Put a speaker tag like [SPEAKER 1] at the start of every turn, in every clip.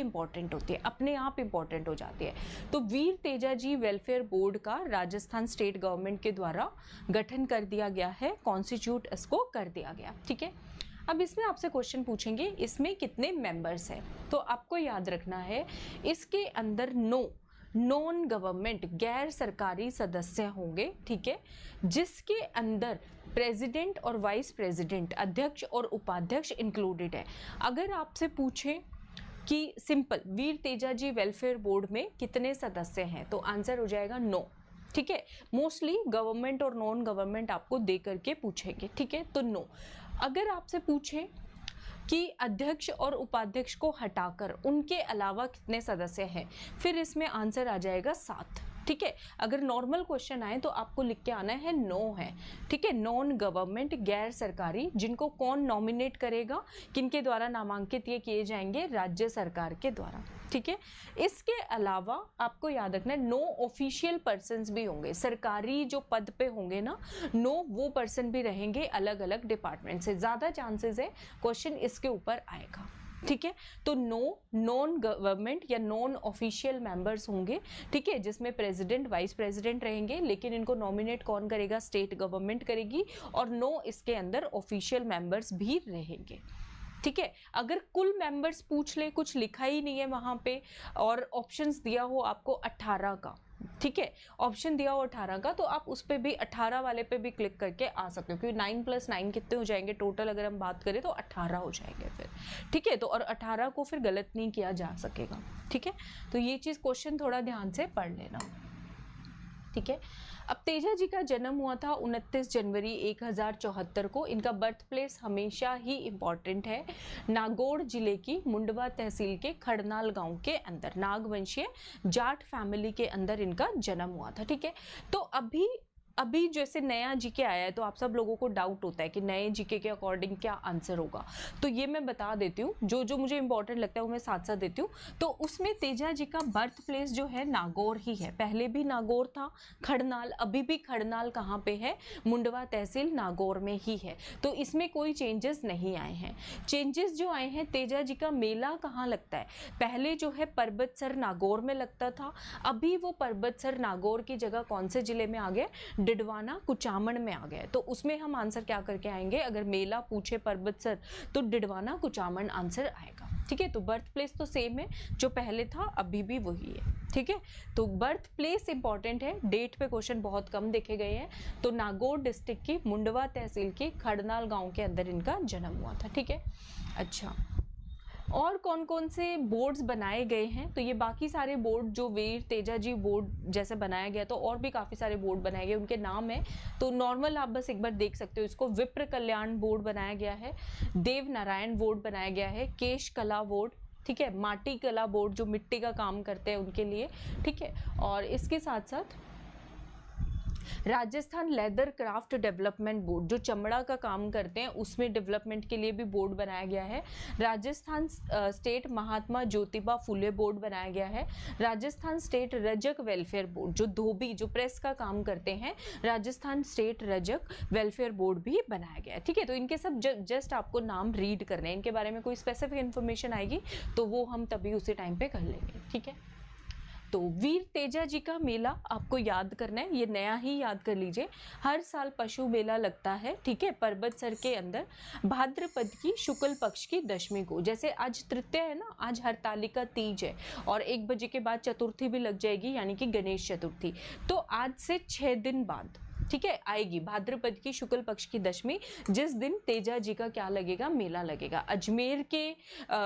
[SPEAKER 1] Important होती है, अपने आप इंपॉर्टेंट हो जाती है। तो वीर तेजा जी वेलफेयर बोर्ड का राजस्थान स्टेट गवर्नमेंट के द्वारा गठन कर दिया गया है, कॉन्स्टिट्यूट इसको कर दिया गया। ठीक है, अब इसमें आपसे क्वेश्चन पूछेंगे इसमें कितने मेंबर्स हैं, तो आपको याद रखना है इसके अंदर नॉन गवर्नमेंट गैर सरकारी सदस्य होंगे। ठीक है, जिसके अंदर प्रेसिडेंट और वाइस प्रेसिडेंट, अध्यक्ष और उपाध्यक्ष इंक्लूडेड है। अगर आपसे पूछें कि सिंपल वीर तेजा जी वेलफेयर बोर्ड में कितने सदस्य हैं, तो आंसर हो जाएगा 9। ठीक है, मोस्टली गवर्नमेंट और नॉन गवर्नमेंट आपको दे करके पूछेंगे। ठीक है, तो 9। अगर आपसे पूछें कि अध्यक्ष और उपाध्यक्ष को हटाकर उनके अलावा कितने सदस्य हैं, फिर इसमें आंसर आ जाएगा 7। ठीक है, अगर नॉर्मल क्वेश्चन आए तो आपको लिख के आना है 9 है। ठीक है, नॉन गवर्नमेंट गैर सरकारी, जिनको कौन नॉमिनेट करेगा, किनके द्वारा नामांकित ये किए जाएंगे, राज्य सरकार के द्वारा। ठीक है, इसके अलावा आपको याद रखना है 9 ऑफिशियल पर्सन्स भी होंगे, सरकारी जो पद पे होंगे ना 9 वो पर्सन भी रहेंगे अलग अलग डिपार्टमेंट से। ज़्यादा चांसेस है क्वेश्चन इसके ऊपर आएगा। ठीक है, तो 9 नॉन गवर्नमेंट या नॉन ऑफिशियल मेंबर्स होंगे। ठीक है, जिसमें प्रेसिडेंट वाइस प्रेसिडेंट रहेंगे, लेकिन इनको नॉमिनेट कौन करेगा, स्टेट गवर्नमेंट करेगी। और 9 इसके अंदर ऑफिशियल मेंबर्स भी रहेंगे। ठीक है, अगर कुल मेंबर्स पूछ ले, कुछ लिखा ही नहीं है वहां पे और ऑप्शंस दिया हो आपको 18 का, ठीक है, ऑप्शन दिया हो 18 का, तो आप उस पे भी 18 वाले पे भी क्लिक करके आ सकते हो, क्योंकि 9 + 9 कितने हो जाएंगे टोटल, अगर हम बात करें तो 18 हो जाएंगे फिर। ठीक है, तो और 18 को फिर गलत नहीं किया जा सकेगा। ठीक है, तो ये चीज़ क्वेश्चन थोड़ा ध्यान से पढ़ लेना। ठीक है, अब तेजा जी का जन्म हुआ था 29 जनवरी 1074 को। इनका बर्थ प्लेस हमेशा ही इम्पॉर्टेंट है, नागौर जिले की मुंडवा तहसील के खड़नाल गांव के अंदर, नागवंशीय जाट फैमिली के अंदर इनका जन्म हुआ था। ठीक है, तो अभी जैसे नया जीके आया है तो आप सब लोगों को डाउट होता है कि नए जीके के अकॉर्डिंग क्या आंसर होगा, तो ये मैं बता देती हूँ, जो जो मुझे इंपॉर्टेंट लगता है वो मैं साथ साथ देती हूँ। तो उसमें तेजा जी का बर्थ प्लेस जो है नागौर ही है, पहले भी नागौर था, खड़नाल, अभी भी खड़नाल कहाँ पे है, मुंडवा तहसील नागौर में ही है। तो इसमें कोई चेंजेस नहीं आए हैं। चेंजेस जो आए हैं, तेजा जी का मेला कहाँ लगता है, पहले जो है परबतसर नागौर में लगता था, अभी वो परबतसर नागौर की जगह कौन से जिले में आ गया, डिडवाना कुचामन में आ गया। तो उसमें हम आंसर क्या करके आएंगे, अगर मेला पूछे परबतसर तो डिडवाना कुचामन आंसर आएगा। ठीक है, तो बर्थ प्लेस तो सेम है, जो पहले था अभी भी वही है। ठीक है, तो बर्थ प्लेस इंपॉर्टेंट है, डेट पे क्वेश्चन बहुत कम देखे गए हैं। तो नागौर डिस्ट्रिक्ट की मुंडवा तहसील के खड़नाल गांव के अंदर इनका जन्म हुआ था। ठीक है, अच्छा, और कौन कौन से बोर्ड्स बनाए गए हैं, तो ये बाकी सारे बोर्ड जो वीर तेजा जी बोर्ड जैसे बनाया गया, तो और भी काफ़ी सारे बोर्ड बनाए गए, उनके नाम है, तो नॉर्मल आप बस एक बार देख सकते हो इसको। विप्र कल्याण बोर्ड बनाया गया है, देव नारायण बोर्ड बनाया गया है, केश कला बोर्ड, ठीक है, माटी कला बोर्ड जो मिट्टी का काम करते हैं उनके लिए, ठीक है, और इसके साथ साथ Rajasthan leather craft development board जो चमड़ा का काम करते हैं उसमें डेवलपमेंट के लिए भी बोर्ड बनाया गया है। राजस्थान स्टेट महात्मा ज्योतिबा फुले बोर्ड बनाया गया है। Rajasthan state Rajak welfare board जो धोबी जो प्रेस का काम करते हैं, Rajasthan state Rajak welfare board भी बनाया गया है। ठीक है, तो इनके सब जस्ट आपको नाम रीड करने हैं, इनके बारे में कोई स्पेसिफिक इन्फॉर्मेशन आएगी तो वो हम तभी उसी टाइम पे कर लेंगे। ठीक है, तो वीर तेजा जी का मेला आपको याद करना है, ये नया ही याद कर लीजिए, हर साल पशु मेला लगता है। ठीक है, परबतसर के अंदर भाद्रपद की शुक्ल पक्ष की दशमी को, जैसे आज तृतीया है ना, आज हरतालिका तीज है और 1 बजे के बाद चतुर्थी भी लग जाएगी, यानी कि गणेश चतुर्थी। तो आज से 6 दिन बाद, ठीक है, आएगी भाद्रपद की शुक्ल पक्ष की दशमी, जिस दिन तेजा जी का क्या लगेगा, मेला लगेगा। अजमेर के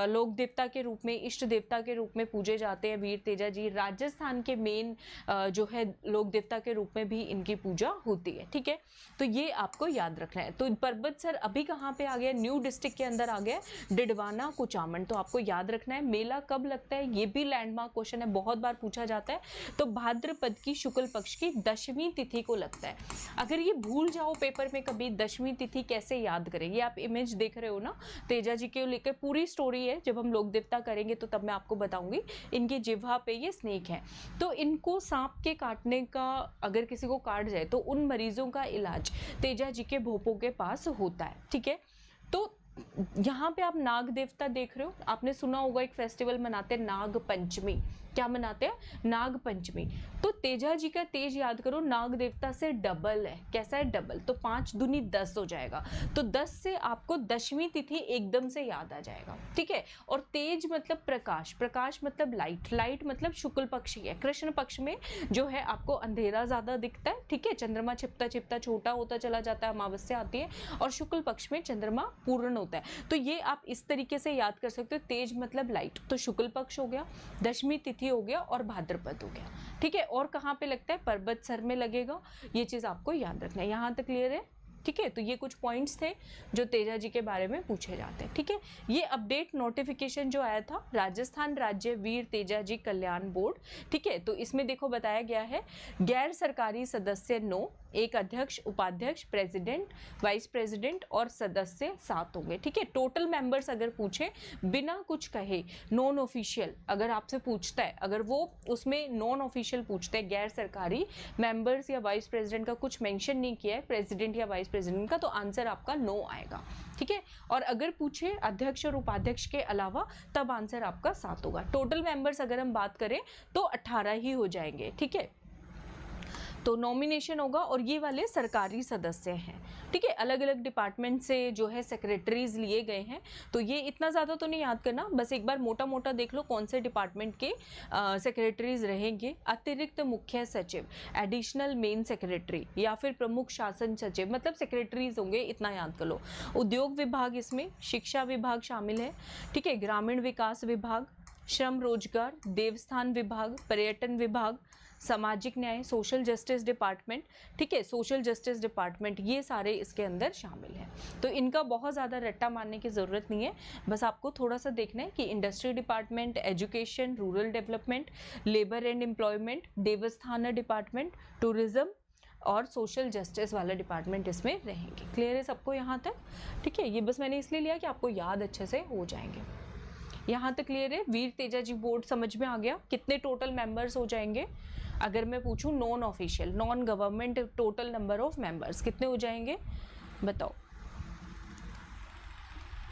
[SPEAKER 1] लोक देवता के रूप में, इष्ट देवता के रूप में पूजे जाते हैं वीर तेजा जी। राजस्थान के मेन जो है लोक देवता के रूप में भी इनकी पूजा होती है। ठीक है, तो ये आपको याद रखना है। तो परबतसर अभी कहाँ पे आ गया, न्यू डिस्ट्रिक्ट के अंदर आ गया, डिडवाना कुचामन, तो आपको याद रखना है। मेला कब लगता है, ये भी लैंडमार्क क्वेश्चन है, बहुत बार पूछा जाता है। तो भाद्रपद की शुक्ल पक्ष की दशमी तिथि को लगता है। अगर ये भूल जाओ पेपर में कभी, दशमी तिथि कैसे याद करेंगे, आप इमेज देख रहे हो ना, तेजा जी के लेकर पूरी स्टोरी है, जब हम लोक देवता करेंगे तो तब मैं आपको बताऊंगी। इनकी जिह्वा पे ये स्नेक है, तो इनको सांप के काटने का, अगर किसी को काट जाए तो उन मरीजों का इलाज तेजा जी के भोपों के पास होता है। ठीक है, तो यहाँ पे आप नाग देवता देख रहे हो, आपने सुना होगा एक फेस्टिवल मनाते हैं नाग पंचमी। क्या मनाते हैं? नाग पंचमी। तो तेजा जी का तेज याद करो, नाग देवता से डबल है। कैसा है? डबल। तो 5 दूनी 10 हो जाएगा। तो 10 से आपको दशमी तिथि एकदम से याद आ जाएगा, ठीक है। और तेज मतलब प्रकाश, प्रकाश मतलब लाइट, लाइट मतलब शुक्ल पक्ष ही है। कृष्ण पक्ष में जो है आपको अंधेरा ज्यादा दिखता है, ठीक है। चंद्रमा छिपता छिपता छोटा होता चला जाता है, अमावस्या आती है, और शुक्ल पक्ष में चंद्रमा पूर्ण होता है। तो ये आप इस तरीके से याद कर सकते हो। तेज मतलब लाइट, तो शुक्ल पक्ष हो गया, दशमी तिथि हो गया, और भाद्रपद हो गया, ठीक है। और कहाँ पे लगता है? पर्वत सर में लगेगा। ये चीज आपको याद रखना है। यहाँ तक क्लियर है? ठीक है। तो ये कुछ पॉइंट्स थे जो तेजा जी के बारे में पूछे जाते हैं, ठीक है। ये अपडेट नोटिफिकेशन जो आया था राजस्थान राज्य वीर तेजा जी कल्याण बोर्ड, ठीक है। तो इसमें देखो बताया गया है गैर सरकारी सदस्य 9, एक अध्यक्ष, उपाध्यक्ष, प्रेसिडेंट, वाइस प्रेसिडेंट और सदस्य 7 होंगे, ठीक है। टोटल मेंबर्स अगर पूछे बिना कुछ कहे, नॉन ऑफिशियल अगर आपसे पूछता है, अगर वो उसमें नॉन ऑफिशियल पूछते हैं, गैर सरकारी मेंबर्स या वाइस प्रेसिडेंट का कुछ मेंशन नहीं किया है, प्रेसिडेंट या वाइस प्रेसिडेंट का, तो आंसर आपका 9 आएगा, ठीक है। और अगर पूछे अध्यक्ष और उपाध्यक्ष के अलावा, तब आंसर आपका 7 होगा। टोटल मेंबर्स अगर हम बात करें तो 18 ही हो जाएंगे, ठीक है। तो नॉमिनेशन होगा, और ये वाले सरकारी सदस्य हैं, ठीक है। अलग अलग डिपार्टमेंट से जो है सेक्रेटरीज लिए गए हैं, तो ये इतना ज़्यादा तो नहीं याद करना, बस एक बार मोटा मोटा देख लो कौन से डिपार्टमेंट के सेक्रेटरीज रहेंगे। अतिरिक्त मुख्य सचिव, एडिशनल मेन सेक्रेटरी, या फिर प्रमुख शासन सचिव, मतलब सेक्रेटरीज होंगे, इतना याद कर लो। उद्योग विभाग, इसमें शिक्षा विभाग शामिल है, ठीक है। ग्रामीण विकास विभाग, श्रम रोजगार, देवस्थान विभाग, पर्यटन विभाग, सामाजिक न्याय, सोशल जस्टिस डिपार्टमेंट, ठीक है, सोशल जस्टिस डिपार्टमेंट, ये सारे इसके अंदर शामिल हैं। तो इनका बहुत ज़्यादा रट्टा मारने की ज़रूरत नहीं है, बस आपको थोड़ा सा देखना है कि industry department, education, rural development, labour and employment, देवस्थान डिपार्टमेंट, टूरिज्म और सोशल जस्टिस वाला डिपार्टमेंट इसमें रहेंगे। क्लियर है सबको यहाँ तक? ठीक है, ये बस मैंने इसलिए लिया कि आपको याद अच्छे से हो जाएंगे। यहाँ तक क्लियर है? वीर तेजा जी बोर्ड समझ में आ गया? कितने टोटल मेंबर्स हो जाएंगे? अगर मैं पूछूं non official, non government, total number of members कितने हो जाएंगे बताओ?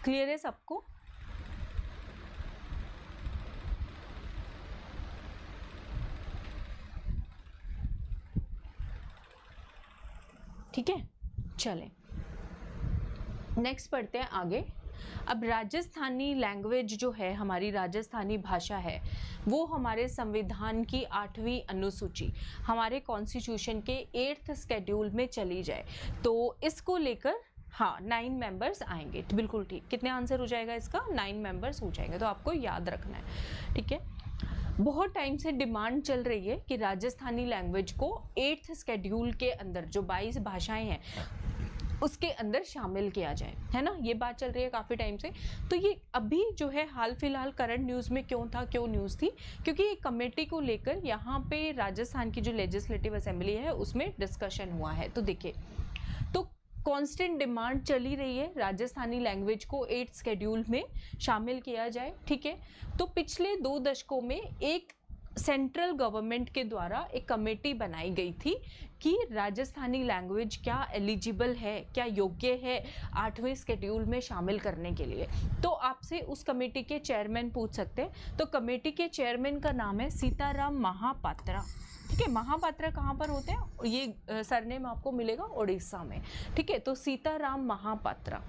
[SPEAKER 1] क्लियर है सबको? ठीक है, चलें नेक्स्ट पढ़ते हैं आगे। अब राजस्थानी लैंग्वेज जो है, हमारी राजस्थानी भाषा है, वो हमारे संविधान की 8वीं अनुसूची, हमारे कॉन्स्टिट्यूशन के 8th शेड्यूल में चली जाए तो इसको लेकर 9 मेंबर्स आएंगे। तो बिल्कुल ठीक, कितने आंसर हो जाएगा इसका? 9 मेंबर्स हो जाएंगे। तो आपको याद रखना है, ठीक है। बहुत टाइम से डिमांड चल रही है कि राजस्थानी लैंग्वेज को 8th शेड्यूल के अंदर जो 22 भाषाएं हैं उसके अंदर शामिल किया जाए, है ना। ये बात चल रही है काफ़ी टाइम से। तो ये अभी जो है हाल फिलहाल करंट न्यूज़ में क्यों न्यूज़ थी? क्योंकि एक कमेटी को लेकर यहाँ पे राजस्थान की जो लेजिस्लेटिव असेंबली है उसमें डिस्कशन हुआ है। तो देखिए, तो कांस्टेंट डिमांड चली रही है राजस्थानी लैंग्वेज को 8th शेड्यूल में शामिल किया जाए, ठीक है। तो पिछले 2 दशकों में एक सेंट्रल गवर्नमेंट के द्वारा एक कमेटी बनाई गई थी कि राजस्थानी लैंग्वेज क्या एलिजिबल है, क्या योग्य है 8वें शेड्यूल में शामिल करने के लिए। तो आपसे उस कमेटी के चेयरमैन पूछ सकते हैं। तो कमेटी के चेयरमैन का नाम है सीताराम महापात्रा, ठीक है। महापात्रा कहाँ पर होते हैं? ये सरनेम आपको मिलेगा उड़ीसा में, ठीक है। तो सीताराम महापात्रा,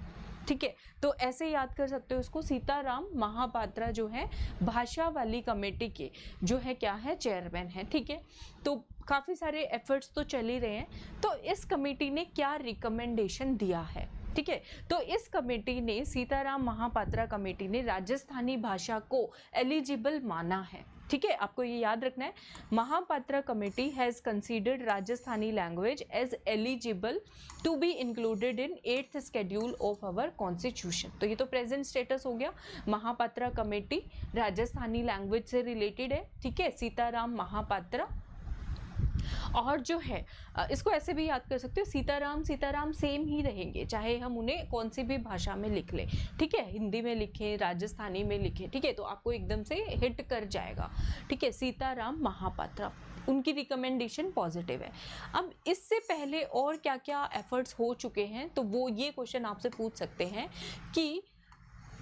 [SPEAKER 1] ठीक है। तो ऐसे याद कर सकते हो इसको, सीताराम महापात्रा जो है भाषा वाली कमेटी के जो है क्या है, चेयरमैन है, ठीक है। तो काफ़ी सारे एफर्ट्स तो चल ही रहे हैं। तो इस कमेटी ने क्या रिकमेंडेशन दिया है, ठीक है। तो इस कमेटी ने, सीताराम महापात्रा कमेटी ने राजस्थानी भाषा को एलिजिबल माना है, ठीक है। आपको ये याद रखना है, Mahapatra committee has considered Rajasthani language as eligible to be included in 8th schedule of our constitution. तो ये तो प्रेजेंट स्टेटस हो गया। महापात्रा कमेटी राजस्थानी लैंग्वेज से रिलेटेड है, ठीक है, सीताराम महापात्रा। और जो है इसको ऐसे भी याद कर सकते हो, सीताराम सेम ही रहेंगे चाहे हम उन्हें कौन सी भी भाषा में लिख लें, ठीक है। हिंदी में लिखें, राजस्थानी में लिखें, ठीक है, तो आपको एकदम से हिट कर जाएगा, ठीक है। सीताराम महापात्रा, उनकी रिकमेंडेशन पॉजिटिव है। अब इससे पहले और क्या क्या एफर्ट्स हो चुके हैं, तो वो ये क्वेश्चन आपसे पूछ सकते हैं कि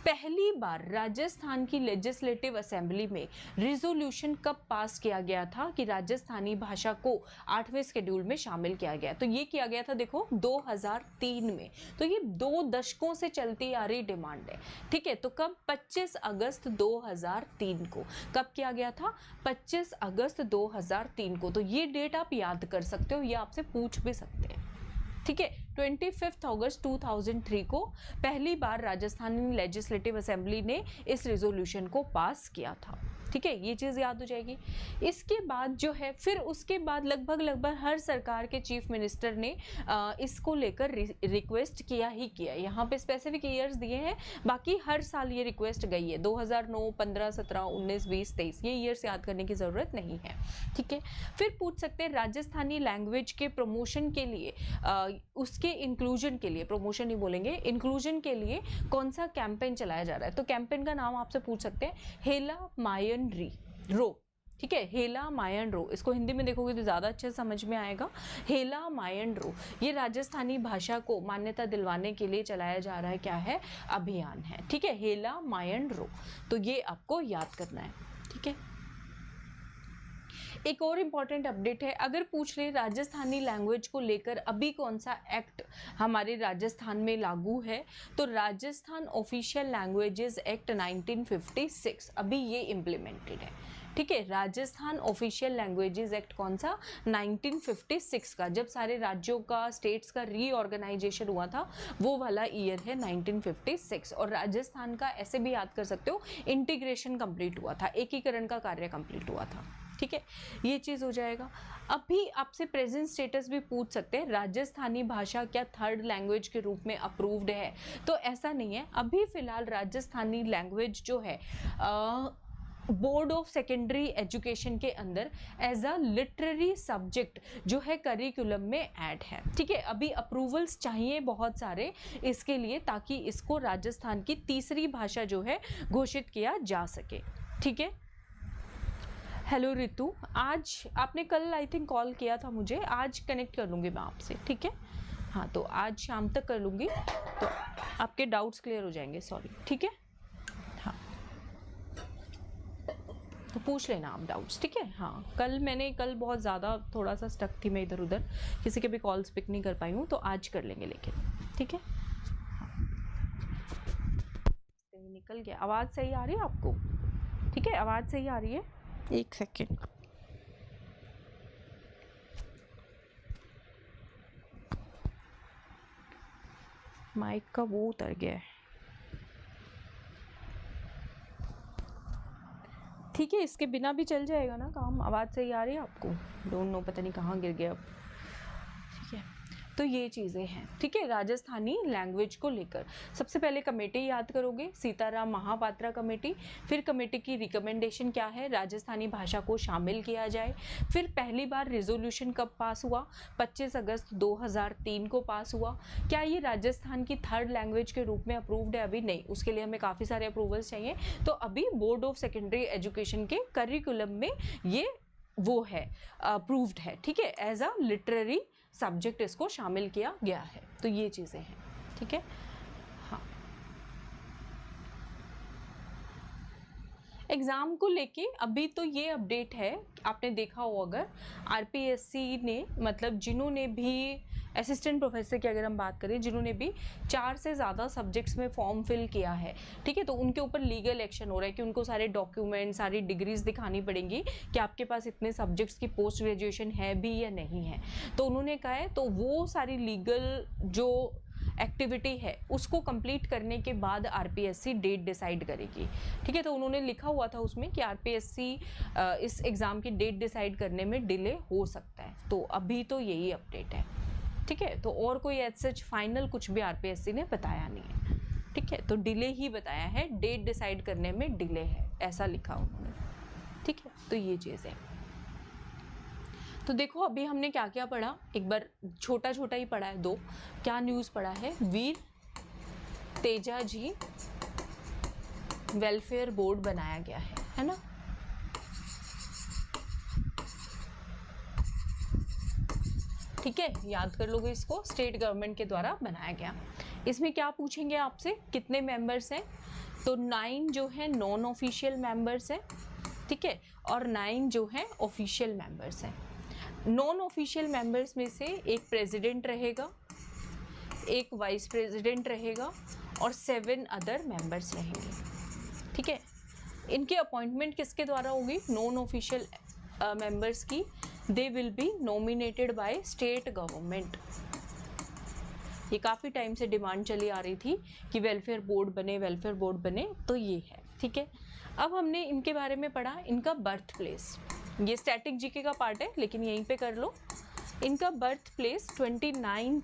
[SPEAKER 1] पहली बार राजस्थान की लेजिस्लेटिव असेंबली में रिजोल्यूशन कब पास किया गया था कि राजस्थानी भाषा को 8वें शेड्यूल में शामिल किया गया? तो ये किया गया था देखो 2003 में। तो ये 2 दशकों से चलती आ रही डिमांड है, ठीक है। तो कब? 25 अगस्त 2003 को। कब किया गया था? 25 अगस्त 2003 को। तो ये डेट आप याद कर सकते हो, ये आपसे पूछ भी सकते हैं, ठीक है। 25 अगस्त 2003 को पहली बार राजस्थानी लेजिस्लेटिव असेंबली ने इस रिजोल्यूशन को पास किया था, ठीक है। ये चीज़ याद हो जाएगी। इसके बाद जो है फिर उसके बाद लगभग हर सरकार के चीफ मिनिस्टर ने इसको लेकर रिक्वेस्ट किया ही किया। यहाँ पे स्पेसिफिक ईयर्स दिए हैं, बाकी हर साल ये रिक्वेस्ट गई है। 2009, 15, 17, 19, 20, 23 ये ईयर्स याद करने की ज़रूरत नहीं है, ठीक है। फिर पूछ सकते हैं राजस्थानी लैंग्वेज के प्रमोशन के लिए, उसके इंक्लूजन के लिए, प्रमोशन नहीं बोलेंगे, इंक्लूजन के लिए कौन सा कैंपेन चलाया जा रहा है? तो कैंपेन का नाम आपसे पूछ सकते हैं, हेला मायन रो, ठीक है। हेला मायन रो, इसको हिंदी में देखोगे तो ज़्यादा अच्छे समझ में आएगा। हेला मायन रो ये राजस्थानी भाषा को मान्यता दिलवाने के लिए चलाया जा रहा है, क्या है? अभियान है, ठीक है। हेला मायन रो, तो ये आपको याद करना है, ठीक है। एक और इम्पॉर्टेंट अपडेट है, अगर पूछ रहे राजस्थानी लैंग्वेज को लेकर अभी कौन सा एक्ट हमारे राजस्थान में लागू है, तो राजस्थान ऑफिशियल लैंग्वेजेस एक्ट 1956 अभी ये इम्प्लीमेंटेड है, ठीक है। राजस्थान ऑफिशियल लैंग्वेजेस एक्ट कौन सा? 1956 का, जब सारे राज्यों का, स्टेट्स का रीऑर्गेनाइजेशन हुआ था, वो वाला ईयर है 1956। और राजस्थान का ऐसे भी याद कर सकते हो, इंटीग्रेशन कंप्लीट हुआ था, एकीकरण का कार्य कंप्लीट हुआ था, ठीक है। ये चीज़ हो जाएगा। अभी आपसे प्रेजेंट स्टेटस भी पूछ सकते हैं, राजस्थानी भाषा क्या थर्ड लैंग्वेज के रूप में अप्रूव्ड है? तो ऐसा नहीं है, अभी फिलहाल राजस्थानी लैंग्वेज जो है बोर्ड ऑफ सेकेंडरी एजुकेशन के अंदर एज अ लिटरेरी सब्जेक्ट जो है करिकुलम में ऐड है, ठीक है। अभी अप्रूवल्स चाहिए बहुत सारे इसके लिए, ताकि इसको राजस्थान की तीसरी भाषा जो है घोषित किया जा सके, ठीक है। हेलो रितु, आज आपने कल आई थिंक कॉल किया था मुझे, आज कनेक्ट कर लूँगी मैं आपसे, ठीक है। हाँ, तो आज शाम तक कर लूँगी, तो आपके डाउट्स क्लियर हो जाएंगे, सॉरी, ठीक है। हाँ, तो पूछ लेना आप डाउट्स, ठीक है। हाँ, कल बहुत ज़्यादा थोड़ा सा स्टक थी मैं इधर उधर, किसी के भी कॉल्स पिक नहीं कर पाई हूँ, तो आज कर लेंगे लेकिन, ठीक है। हाँ, निकल गया। आवाज़ सही आ रही है आपको? ठीक है, आवाज़ सही आ रही है? एक सेकेंड। माइक का वो उतर गया है, ठीक है। इसके बिना भी चल जाएगा ना काम। आवाज़ सही आ रही है आपको? डोंट नो, पता नहीं कहाँ गिर गया अब, ठीक है। तो ये चीज़ें हैं, ठीक है। राजस्थानी लैंग्वेज को लेकर सबसे पहले कमेटी याद करोगे, सीताराम महापात्रा कमेटी। फिर कमेटी की रिकमेंडेशन क्या है? राजस्थानी भाषा को शामिल किया जाए। फिर पहली बार रिजोल्यूशन कब पास हुआ? 25 अगस्त 2003 को पास हुआ। क्या ये राजस्थान की थर्ड लैंग्वेज के रूप में अप्रूव्ड है? अभी नहीं, उसके लिए हमें काफ़ी सारे अप्रूवल्स चाहिए। तो अभी बोर्ड ऑफ सेकेंडरी एजुकेशन के करिकुलम में ये वो है, अप्रूव्ड है, ठीक है। एज अ लिटरेरी सब्जेक्ट इसको शामिल किया गया है। तो ये चीज़ें हैं, ठीक है। हाँ, एग्ज़ाम को लेके अभी तो ये अपडेट है, आपने देखा हो अगर, आरपीएससी ने, मतलब जिन्होंने भी असिस्टेंट प्रोफेसर की अगर हम बात करें, जिन्होंने भी 4 से ज़्यादा सब्जेक्ट्स में फॉर्म फिल किया है, ठीक है, तो उनके ऊपर लीगल एक्शन हो रहा है कि उनको सारे डॉक्यूमेंट, सारी डिग्रीज दिखानी पड़ेंगी कि आपके पास इतने सब्जेक्ट्स की पोस्ट ग्रेजुएशन है भी या नहीं है। तो उन्होंने कहा है, तो वो सारी लीगल जो एक्टिविटी है उसको कंप्लीट करने के बाद आरपीएससी डेट डिसाइड करेगी, ठीक है। तो उन्होंने लिखा हुआ था उसमें कि आरपीएससी इस एग्ज़ाम की डेट डिसाइड करने में डिले हो सकता है। तो अभी तो यही अपडेट है, ठीक है। तो और कोई एज सच फाइनल कुछ भी आरपीएससी ने बताया नहीं है, ठीक है। तो डिले ही बताया है, डेट डिसाइड करने में डिले है, ऐसा लिखा उन्होंने, ठीक है। तो ये चीज़ है। तो देखो अभी हमने क्या क्या पढ़ा, एक बार छोटा छोटा ही पढ़ा है, 2 क्या न्यूज़ पढ़ा है। वीर तेजाजी वेलफेयर बोर्ड बनाया गया है ना। ठीक है, याद कर लोगे इसको, स्टेट गवर्नमेंट के द्वारा बनाया गया। इसमें क्या पूछेंगे आपसे, कितने मेंबर्स हैं? तो 9 जो है नॉन ऑफिशियल मेंबर्स है, ठीक है, और 9 जो है ऑफिशियल मेंबर्स हैं। नॉन ऑफिशियल मेंबर्स में से एक प्रेसिडेंट रहेगा, एक वाइस प्रेसिडेंट रहेगा और 7 अदर मेंबर्स रहेंगे, ठीक है। इनकी अपॉइंटमेंट किसके द्वारा होगी? नॉन ऑफिशियल मेंबर्स की। They will be nominated by state government. ये काफ़ी टाइम से डिमांड चली आ रही थी कि वेलफेयर बोर्ड बने, वेलफेयर बोर्ड बने, तो ये है, ठीक है। अब हमने इनके बारे में पढ़ा, इनका बर्थ प्लेस, ये स्टैटिक जीके का पार्ट है लेकिन यहीं पे कर लो। इनका बर्थ प्लेस 29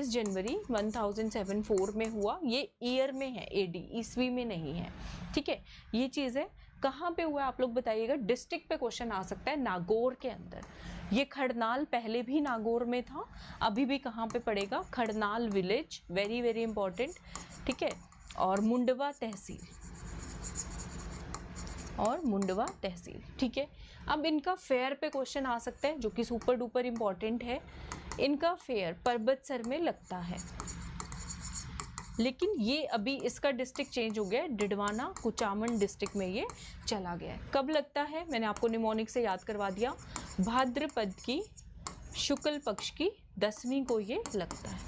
[SPEAKER 1] जनवरी 1074 में हुआ। ये ईयर में है, एडी ईस्वी में नहीं है, ठीक है। ये चीज़ है, कहाँ पे हुआ आप लोग बताइएगा। डिस्ट्रिक्ट पे क्वेश्चन आ सकता है, नागौर के अंदर। ये खड़नाल पहले भी नागौर में था, अभी भी कहाँ पे पड़ेगा? खड़नाल विलेज, वेरी वेरी इंपॉर्टेंट, ठीक है। और मुंडवा तहसील, और मुंडवा तहसील, ठीक है। अब इनका फेयर पे क्वेश्चन आ सकता है जो कि सुपर डुपर इंपॉर्टेंट है। इनका फेयर पर्वतसर में लगता है, लेकिन ये अभी इसका डिस्ट्रिक्ट चेंज हो गया है, डिडवाना कुचामन डिस्ट्रिक्ट में ये चला गया है। कब लगता है? मैंने आपको निमोनिक से याद करवा दिया, भाद्रपद की शुक्ल पक्ष की 10वीं को ये लगता है,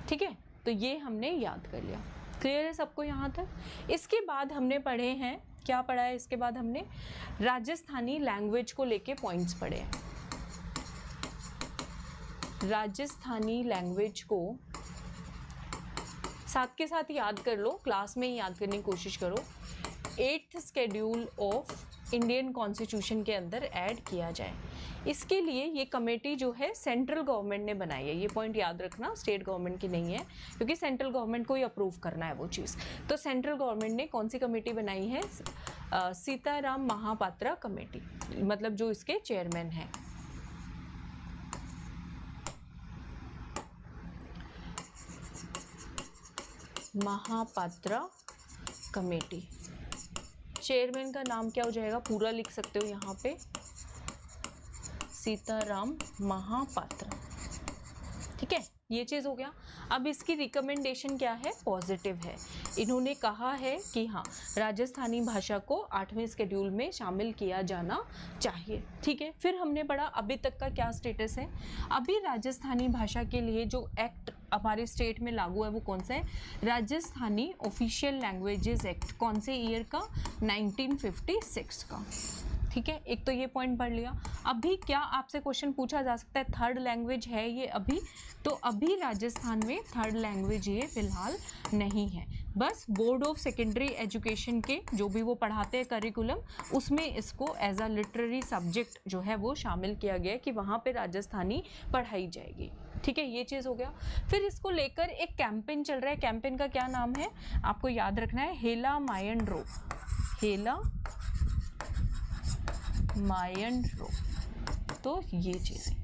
[SPEAKER 1] ठीक है। तो ये हमने याद कर लिया। क्लियर है सबको यहाँ तक? इसके बाद हमने पढ़े हैं, क्या पढ़ा है इसके बाद हमने? राजस्थानी लैंग्वेज को लेके पॉइंट्स पढ़े हैं। राजस्थानी लैंग्वेज को साथ के साथ याद कर लो, क्लास में ही याद करने की कोशिश करो। 8th schedule of Indian constitution के अंदर ऐड किया जाए, इसके लिए ये कमेटी जो है सेंट्रल गवर्नमेंट ने बनाई है। ये पॉइंट याद रखना, स्टेट गवर्नमेंट की नहीं है, क्योंकि सेंट्रल गवर्नमेंट को ही अप्रूव करना है वो चीज़। तो सेंट्रल गवर्नमेंट ने कौन सी कमेटी बनाई है? सीताराम महापात्रा कमेटी, मतलब जो इसके चेयरमैन हैं। महापात्रा कमेटी, चेयरमैन का नाम क्या हो जाएगा? पूरा लिख सकते हो यहाँ पे, सीताराम महापात्रा, ठीक है। ये चीज़ हो गया। अब इसकी रिकमेंडेशन क्या है? पॉजिटिव है। इन्होंने कहा है कि हाँ, राजस्थानी भाषा को 8वें शेड्यूल में शामिल किया जाना चाहिए, ठीक है। फिर हमने पढ़ा अभी तक का क्या स्टेटस है। अभी राजस्थानी भाषा के लिए जो एक्ट हमारे स्टेट में लागू है वो कौन सा है? राजस्थानी ऑफिशियल लैंग्वेजेस एक्ट, कौन से ईयर का? 1956 का, ठीक है। एक तो ये पॉइंट पढ़ लिया। अभी क्या आपसे क्वेश्चन पूछा जा सकता है, थर्ड लैंग्वेज है ये अभी? तो अभी राजस्थान में थर्ड लैंग्वेज ये फिलहाल नहीं है। बस बोर्ड ऑफ सेकेंडरी एजुकेशन के जो भी वो पढ़ाते हैं करिकुलम, उसमें इसको एज अ लिटरेरी सब्जेक्ट जो है वो शामिल किया गया है कि वहाँ पे राजस्थानी पढ़ाई जाएगी, ठीक है। ये चीज़ हो गया। फिर इसको लेकर एक कैंपेन चल रहा है। कैंपेन का क्या नाम है आपको याद रखना है? हेला मायन रो, हेला मायन रो। तो ये चीज़ है,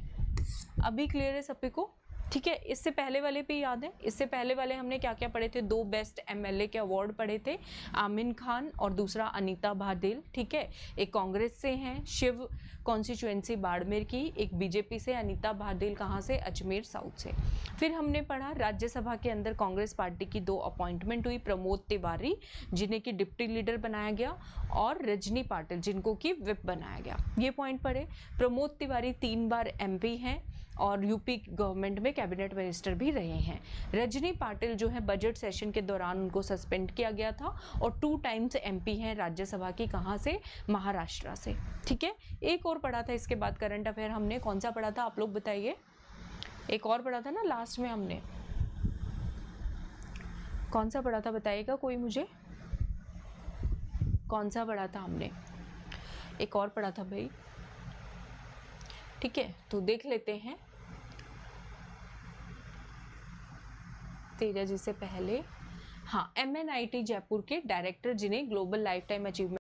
[SPEAKER 1] अभी क्लियर है सभी को, ठीक है। इससे पहले वाले पे याद है, इससे पहले वाले हमने क्या क्या पढ़े थे? 2 बेस्ट एमएलए के अवार्ड पढ़े थे, आमिन खान और दूसरा अनीता भादेल, ठीक है। एक कांग्रेस से हैं, शिव कॉन्स्टिट्यूएंसी बाड़मेर की, एक बीजेपी से अनीता भादेल, कहाँ से? अजमेर साउथ से। फिर हमने पढ़ा राज्यसभा के अंदर कांग्रेस पार्टी की 2 अपॉइंटमेंट हुई, प्रमोद तिवारी जिन्हें कि डिप्टी लीडर बनाया गया, और रजनी पाटिल जिनको कि विप बनाया गया। ये पॉइंट पढ़े। प्रमोद तिवारी 3 बार एमपी हैं और यूपी गवर्नमेंट में कैबिनेट मिनिस्टर भी रहे हैं। रजनी पाटिल जो है बजट सेशन के दौरान उनको सस्पेंड किया गया था, और 2 टाइम्स एमपी हैं राज्यसभा की, कहाँ से? महाराष्ट्र से, ठीक है। एक और पढ़ा था इसके बाद करंट अफेयर हमने, कौन सा पढ़ा था आप लोग बताइए? एक और पढ़ा था ना लास्ट में हमने, कौन सा पढ़ा था बताइएगा कोई मुझे? कौन सा पढ़ा था हमने? एक और पढ़ा था भाई, ठीक है। तो देख लेते हैं तेजा जी से पहले। हाँ, MNIT जयपुर के डायरेक्टर जिन्हें ग्लोबल लाइफ टाइम अचीवमेंट